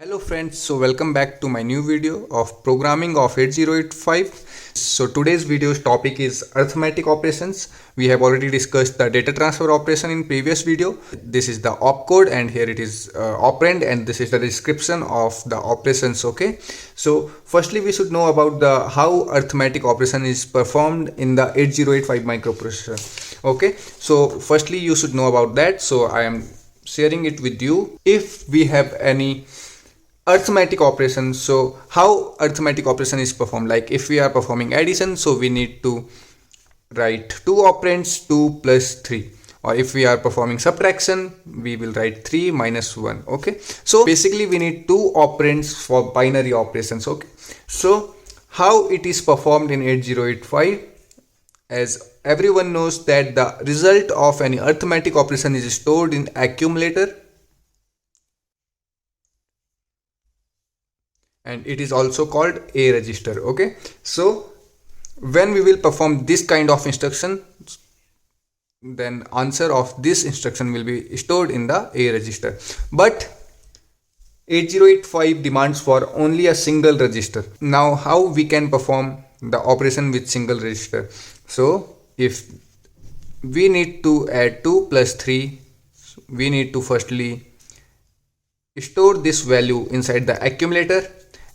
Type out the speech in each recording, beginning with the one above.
Hello friends, so welcome back to my new video of programming of 8085. So today's video's topic is arithmetic operations. We have already discussed the data transfer operation in previous video. This is the opcode and here it is operand, and this is the description of the operations. Okay, so firstly we should know about the how arithmetic operation is performed in the 8085 microprocessor. Okay, so firstly you should know about that, so I am sharing it with you. If we have any arithmetic operation, so how arithmetic operation is performed, like if we are performing addition, so we need to write two operands, 2 plus 3, or if we are performing subtraction we will write 3 minus 1. Okay, so basically we need two operands for binary operations. Okay, so how it is performed in 8085, as everyone knows that the result of any arithmetic operation is stored in accumulator, and it is also called A register. Okay, so when we will perform this kind of instruction, then answer of this instruction will be stored in the A register. But 8085 demands for only a single register. Now how we can perform the operation with single register? So if we need to add 2 plus 3, we need to firstly store this value inside the accumulator,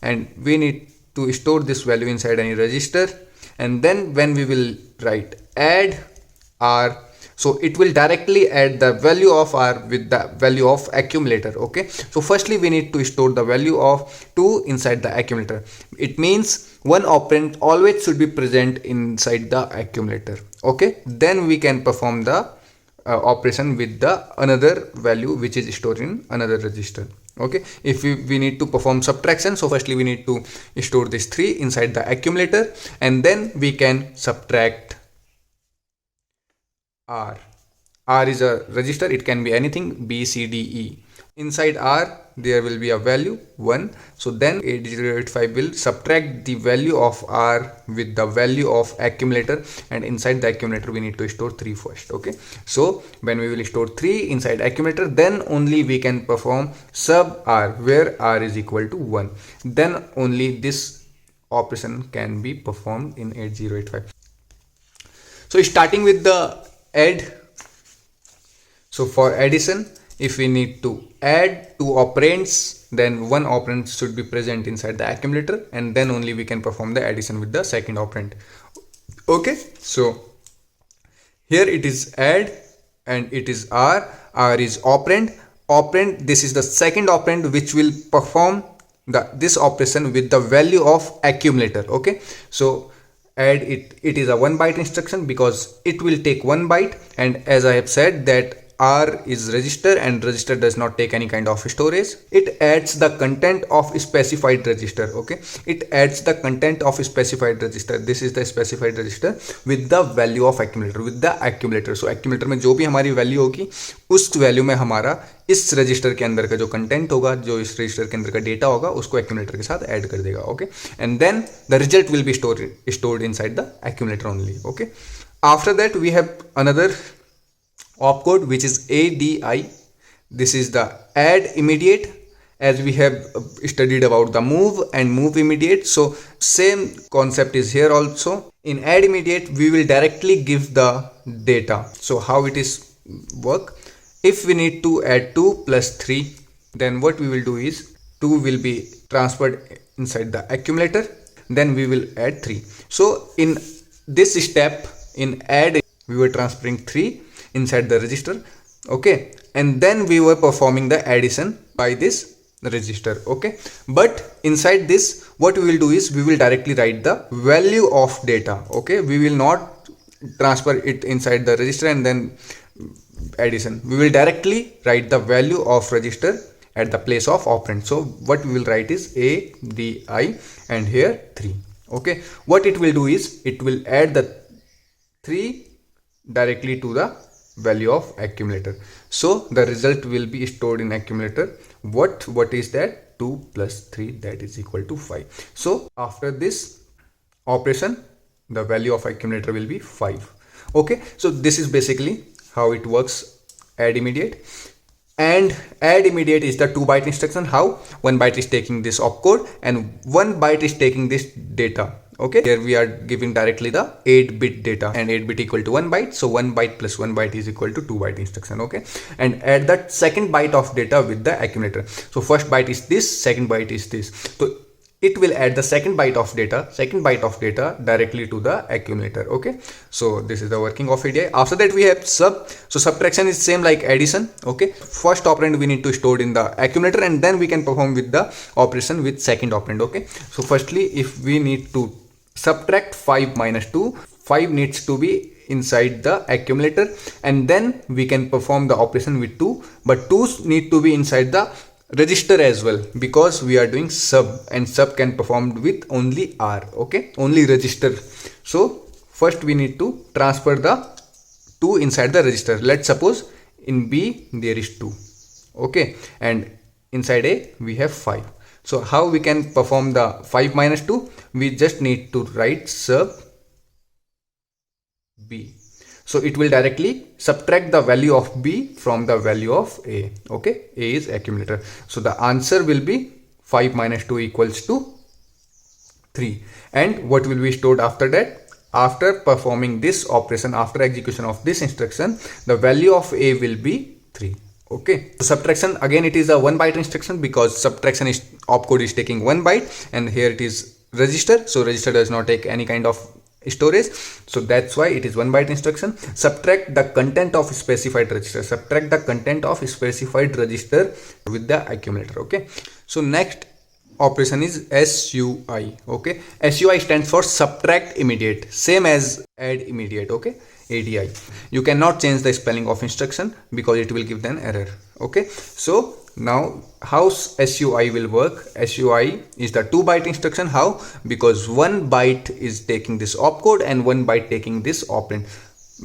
and we need to store this value inside any register, and then when we will write add r, so it will directly add the value of r with the value of accumulator. Okay, so firstly we need to store the value of 2 inside the accumulator. It means one operand always should be present inside the accumulator. Okay, then we can perform the operation with the another value which is stored in another register. Okay, if we need to perform subtraction, so firstly we need to store this 3 inside the accumulator, and then we can subtract r. R is a register, it can be anything B, C, D, E. Inside r there will be a value 1, so then 8085 will subtract the value of r with the value of accumulator, and inside the accumulator we need to store 3 first. Okay, so when we will store 3 inside accumulator, then only we can perform sub r where r is equal to 1, then only this operation can be performed in 8085. So starting with the add, so for addition, if we need to add two operands, then one operand should be present inside the accumulator, and then only we can perform the addition with the second operand. Okay, so here it is add and it is r is operand. This is the second operand which will perform this operation with the value of accumulator. Okay, so add it is a 1 byte instruction because it will take 1 byte, and as I have said that r is register and register does not take any kind of storage. It adds the content of specified register. Okay, it adds the content of specified register. This is the specified register with the value of accumulator, with the accumulator. So accumulator में जो भी हमारी value होगी उस value में हमारा इस register के अंदर का जो कंटेंट होगा, जो इस रजिस्टर के अंदर का डेटा होगा, उसको accumulator के साथ ऐड कर देगा. Okay, and then the result will be stored inside the accumulator only. Okay, after that we have another opcode which is ADI. This is the add immediate, as we have studied about the move and move immediate, so same concept is here also. In add immediate we will directly give the data. So how it is work, if we need to add 2 plus 3, then what we will do is 2 will be transferred inside the accumulator, then we will add 3. So in this step in add we were transferring 3 inside the register. Okay, and then we were performing the addition by this register. Okay, but inside this what we will do is we will directly write the value of data. Okay, we will not transfer it inside the register and then addition. We will directly write the value of register at the place of operand. So what we will write is ADI and here 3. Okay, what it will do is it will add the 3 directly to the value of accumulator, so the result will be stored in accumulator. What is that? 2 plus 3, that is equal to 5. So after this operation the value of accumulator will be 5. Okay, so this is basically how it works, add immediate. And add immediate is the 2 byte instruction. How? 1 byte is taking this opcode and 1 byte is taking this data. Okay, here we are giving directly the 8-bit data, and 8-bit equal to 1 byte, so 1 byte plus 1 byte is equal to 2 byte instruction. Okay, and add that second byte of data with the accumulator. So first byte is this, second byte is this, so it will add the second byte of data directly to the accumulator. Okay, so this is the working of ADI. After that we have sub. So subtraction is same like addition. Okay, first operand we need to store in the accumulator, and then we can perform with the operation with second operand. Okay, so firstly, if we need to subtract 5 minus 2, 5 needs to be inside the accumulator, and then we can perform the operation with 2, but 2's need to be inside the register as well, because we are doing sub, and sub can performed with only R. Okay, only register. So first we need to transfer the 2 inside the register. Let's suppose in B there is 2. Okay, and inside A we have 5. So how we can perform the 5 minus 2? We just need to write sub B. So it will directly subtract the value of B from the value of A. Okay, A is accumulator. So the answer will be 5 minus 2 equals to 3. And what will be stored after that? After performing this operation, after execution of this instruction, the value of A will be 3. Okay, so subtraction, again it is a 1 byte instruction, because subtraction is opcode is taking 1 byte, and here it is register, so register does not take any kind of storage, so that's why it is 1 byte instruction. Subtract the content of specified register, subtract the content of specified register with the accumulator. Okay, so next operation is SUI. Okay, SUI stands for subtract immediate, same as add immediate. Okay, ADI. You cannot change the spelling of instruction because it will give an error. Okay, so now how SUI will work? SUI is the 2 byte instruction. How? Because 1 byte is taking this opcode and 1 byte taking this operand.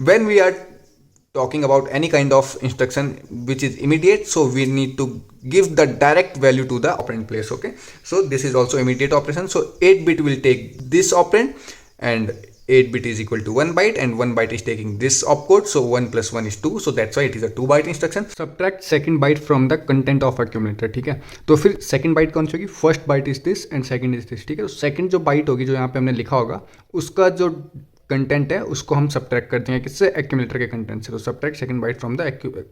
When we are talking about any kind of instruction which is immediate, so we need to give the direct value to the operand place. Okay, so this is also immediate operation. So 8-bit will take this operand, and 8-bit is equal to 1 byte, and 1 byte is taking this opcode, so 1 plus 1 is 2, so that's why it is a 2 byte instruction. Subtract second byte from the content of accumulator. ठीक है, तो फिर second byte कौन सी होगी? First byte is this and second is this. ठीक है, तो second जो byte होगी, जो यहाँ पे हमने लिखा होगा, उसका जो कंटेंट है उसको हम सब्ट्रैक्ट कर देंगे किससे? एक्यूमुलेटर के कंटेंट से. तो subtract second byte from the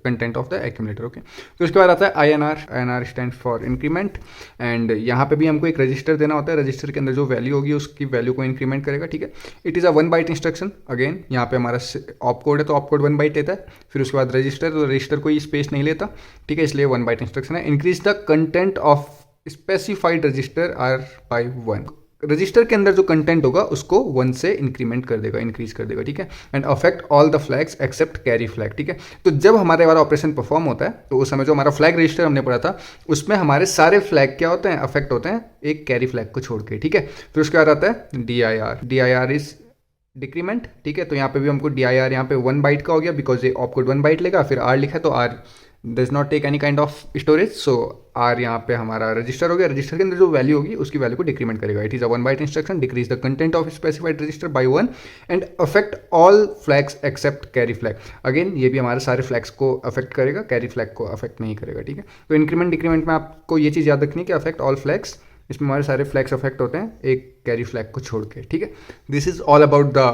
content of the accumulator. Okay, फिर उसके बाद आता है INR. INR stand for increment, and यहाँ पे भी हमको एक रजिस्टर देना होता है. रजिस्टर के अंदर जो वैल्यू होगी उसकी वैल्यू को इंक्रीमेंट करेगा. ठीक है, it is a 1 byte instruction. Again यहाँ पे हमारा ऑप कोड है, तो ऑप कोड 1 बाइट लेता है. फिर उसके बाद रजिस्टर, तो रजिस्टर कोई स्पेस नहीं लेता. ठीक है, इसलिए 1 बाइट इंस्ट्रक्शन है. Increase the content of specified register R by 1. Register के अंदर जो कंटेंट होगा उसको 1 से इंक्रीमेंट कर देगा, इंक्रीज कर देगा. ठीक है, and affect all the flags except carry flag. ठीक है, तो जब हमारे वाला ऑपरेशन परफॉर्म होता है, तो उस समय जो हमारा फ्लैग रजिस्टर हमने पढ़ा था, उसमें हमारे सारे फ्लैग क्या होते हैं? अफेक्ट होते हैं, एक कैरी फ्लैग को छोड़ के. ठीक है, फिर उसके बाद आता है DIR. DIR is decrement. ठीक है, तो यहाँ पे भी हमको DIR यहाँ पे 1 बाइट का हो गया, बिकॉज ये ऑपकोड 1 बाइट लेगा. फिर R लिखा है, तो R does not take any kind of storage, so R यहाँ पे हमारा रजिस्टर हो गया. रजिस्टर के अंदर जो वैल्यू होगी उसकी वैल्यू को डिक्रीमेंट करेगा. It is a 1 byte instruction. Decrease the content of specified register by 1 and affect all flags except carry flag. Again ये भी हमारे सारे फ्लैग्स को अफेक्ट करेगा, कैरी फ्लैग को अफेक्ट नहीं करेगा. ठीक है, तो इंक्रीमेंट डिक्रीमेंट में आपको ये चीज़ याद रखनी है कि अफेक्ट ऑल फ्लैग्स, इसमें हमारे सारे फ्लैग्स अफेक्ट होते हैं एक कैरी फ्लैग को छोड़ के. ठीक है, this is all about the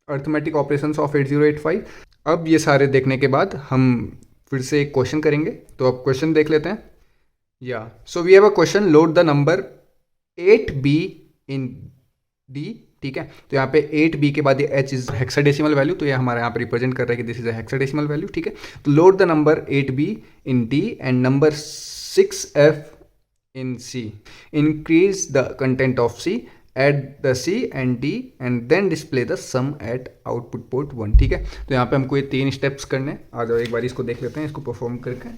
arithmetic operations of 8085. अब ये सारे देखने के बाद हम फिर से एक क्वेश्चन करेंगे. तो अब क्वेश्चन देख लेते हैं. या so we have a question, load the number 8B in D. ठीक है, तो यहाँ पे 8B के बाद ये H इज हेक्साडेसिमल वैल्यू, तो ये हमारे यहाँ पे रिप्रेजेंट कर रहा है कि this is a hexadecimal value. ठीक है, तो load the number 8B in D and number 6F in C. Increase the content of C, add the C and D and then display the sum at output port 1. ठीक है, तो यहाँ पे हमको ये 3 स्टेप्स करने. आ जाओ एक बार इसको देख लेते हैं, इसको परफॉर्म करके.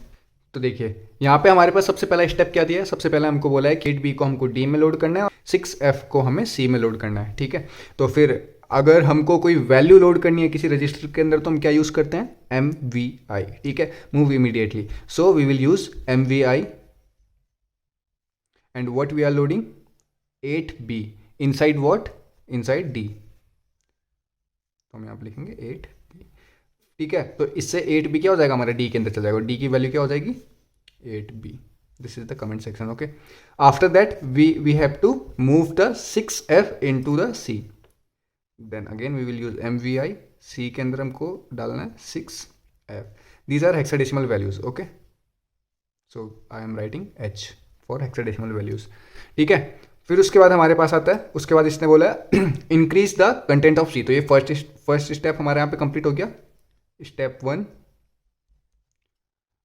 तो देखिए यहाँ पे हमारे पास सबसे पहला स्टेप क्या दिया है? सबसे पहले हमको बोला है कि 8B को हमको D में लोड करना है और 6F को हमें C में लोड करना है. ठीक है, तो फिर अगर हमको कोई वैल्यू लोड करनी है किसी रजिस्टर के अंदर, तो हम क्या यूज़ करते हैं? MVI. ठीक है, move immediately. So we will use MVI and what we are loading? 8B. Inside what? Inside D. तो हम यहाँ पे लिखेंगे 8B. ठीक है, तो इससे 8b क्या हो जाएगा हमारा डी के अंदर चल जाएगा, डी की वैल्यू क्या हो जाएगी 8b। This is the comment section. Okay, after that we have to move the 6f into the c, then again we will use mvi, c के अंदर हमको डालना है 6f। These are hexadecimal values. Okay, so I am writing h for hexadecimal values. ठीक है, फिर उसके बाद हमारे पास आता है, उसके बाद इसने बोला इंक्रीज द कंटेंट ऑफ सी। तो ये फर्स्ट स्टेप हमारे यहाँ पे कंप्लीट हो गया, स्टेप 1।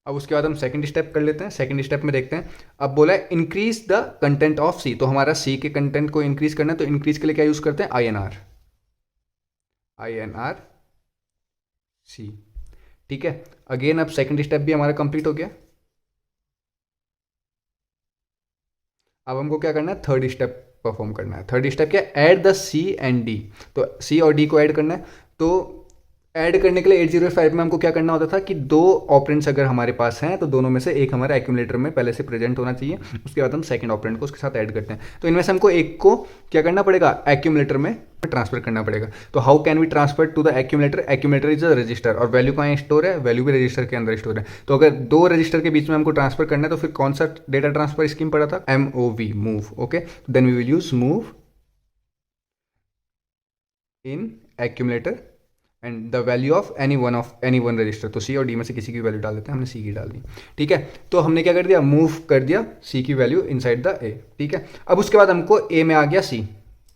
अब उसके बाद हम सेकंड स्टेप कर लेते हैं। सेकंड स्टेप में देखते हैं, अब बोला है इंक्रीज द कंटेंट ऑफ सी। तो हमारा सी के कंटेंट को इंक्रीज करना है, तो इंक्रीज के लिए क्या यूज करते हैं, INR सी। ठीक है, अगेन अब सेकंड स्टेप भी हमारा कंप्लीट हो गया। अब हमको क्या करना है, थर्ड स्टेप परफॉर्म करना है। थर्ड स्टेप क्या है, add the C and D. तो सी और डी को ऐड करना है। तो ऐड करने के लिए 8085 में हमको क्या करना होता था कि दो ऑपरेंड्स अगर हमारे पास हैं तो दोनों में से एक हमारे एक्यूमुलेटर में पहले से प्रेजेंट होना चाहिए, उसके बाद हम सेकंड ऑपरेंड को उसके साथ ऐड करते हैं। तो इनमें से हमको एक को क्या करना पड़ेगा, एक्यूमुलेटर में ट्रांसफर करना पड़ेगा। तो how can we transfer to the accumulator, accumulator is a register, और वैल्यू कहाँ स्टोर है, वैल्यू भी रजिस्टर के अंदर स्टोर है। तो अगर दो रजिस्टर के बीच में हमको ट्रांसफर करना है तो फिर कौन सा डेटा ट्रांसफर स्कीम पड़ा था, MOV, move. Okay, then we will use move in accumulator and the value of any one register. तो सी और डी में से किसी की वैल्यू डाल देते हैं, हमने सी की डाल दी। ठीक है, तो हमने क्या कर दिया, मूव कर दिया सी की वैल्यू इनसाइड द ए। ठीक है, अब उसके बाद हमको ए में आ गया सी।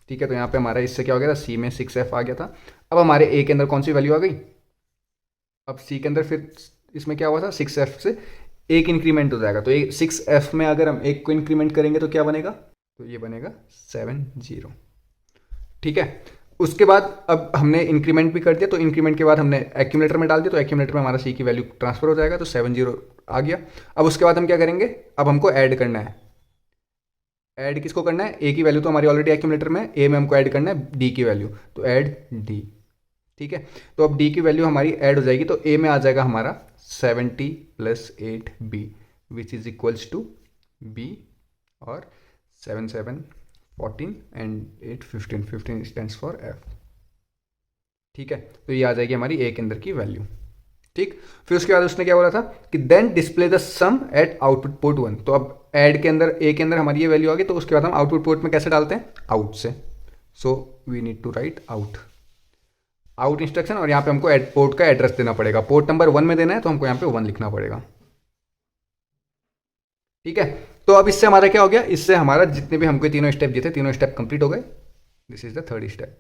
ठीक है, तो यहाँ पे हमारा इससे क्या हो गया था, सी में 6f आ गया था। अब हमारे ए के अंदर कौन सी वैल्यू आ गई, अब सी के अंदर फिर इसमें क्या हुआ था, 6f से एक इंक्रीमेंट हो जाएगा। तो 6f में अगर हम एक को इंक्रीमेंट करेंगे तो क्या बनेगा, तो ये बनेगा 70। ठीक है, उसके बाद अब हमने इंक्रीमेंट भी कर दिया, तो इंक्रीमेंट के बाद हमने एक्यूमुलेटर में डाल दिया, तो एक्यूमुलेटर में हमारा सी की वैल्यू ट्रांसफर हो जाएगा, तो 70 आ गया। अब उसके बाद हम क्या करेंगे, अब हमको ऐड करना है। ऐड किसको करना है, ए की वैल्यू तो हमारी ऑलरेडी एक्यूमुलेटर में, ए में हमको ऐड करना है डी की वैल्यू, तो ऐड डी। ठीक है, तो अब डी की वैल्यू हमारी ऐड हो जाएगी, तो ए में आ जाएगा हमारा 70 + 8b which is equals to b, और 7 7 14 एंड 8 15, 15 स्टैंड्स फॉर f। ठीक है, तो ये आ जाएगी हमारी ए के अंदर की वैल्यू। ठीक, फिर उसके बाद उसने क्या बोला था कि then display the sum at output port 1। तो अब ऐड के अंदर ए के अंदर हमारी ये वैल्यू आ गई, तो उसके बाद हम आउटपुट पोर्ट में कैसे डालते हैं, आउट से। So we need to write out instruction, और यहाँ पे हमको पोर्ट का एड्रेस देना पड़ेगा। पोर्ट नंबर 1 में देना है तो हमको यहाँ पे 1 लिखना पड़ेगा। ठीक है, तो अब इससे हमारा क्या हो गया, इससे हमारा जितने भी हमको तीनों स्टेप दिए थे, तीनों स्टेप कंप्लीट हो गए। This is the third step.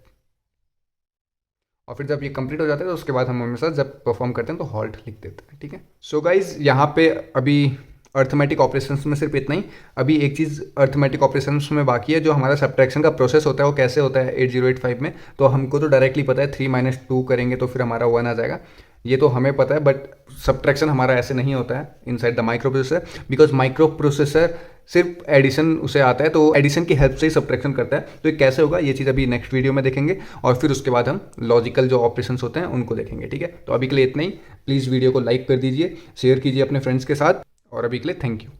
और फिर जब ये कंप्लीट हो जाता है तो उसके बाद हम हमेशा जब परफॉर्म करते हैं तो हॉल्ट लिख देते हैं। ठीक है, सो गाइज यहाँ पे अभी अर्थमेटिक ऑपरेशंस में सिर्फ इतना ही। अभी एक चीज़ अर्थमेटिक ऑपरेशंस में बाकी है, जो हमारा सब्ट्रैक्शन का प्रोसेस होता है वो कैसे होता है 8085 में। तो हमको तो डायरेक्टली पता है 3 - 2 करेंगे तो फिर हमारा 1 आ जाएगा, ये तो हमें पता है। बट सब्ट्रैक्शन हमारा ऐसे नहीं होता है inside the micro processor, because micro processor सिर्फ एडिशन उसे आता है, तो एडिशन की हेल्प से ही सब्ट्रैक्शन करता है। तो ये कैसे होगा, ये चीज़ अभी नेक्स्ट वीडियो में देखेंगे, और फिर उसके बाद हम लॉजिकल जो ऑपरेशंस होते हैं उनको देखेंगे। ठीक है, तो अभी के लिए इतना ही। प्लीज़ वीडियो को लाइक कर दीजिए, शेयर कीजिए अपने फ्रेंड्स के साथ, और अभी के लिए थैंक यू।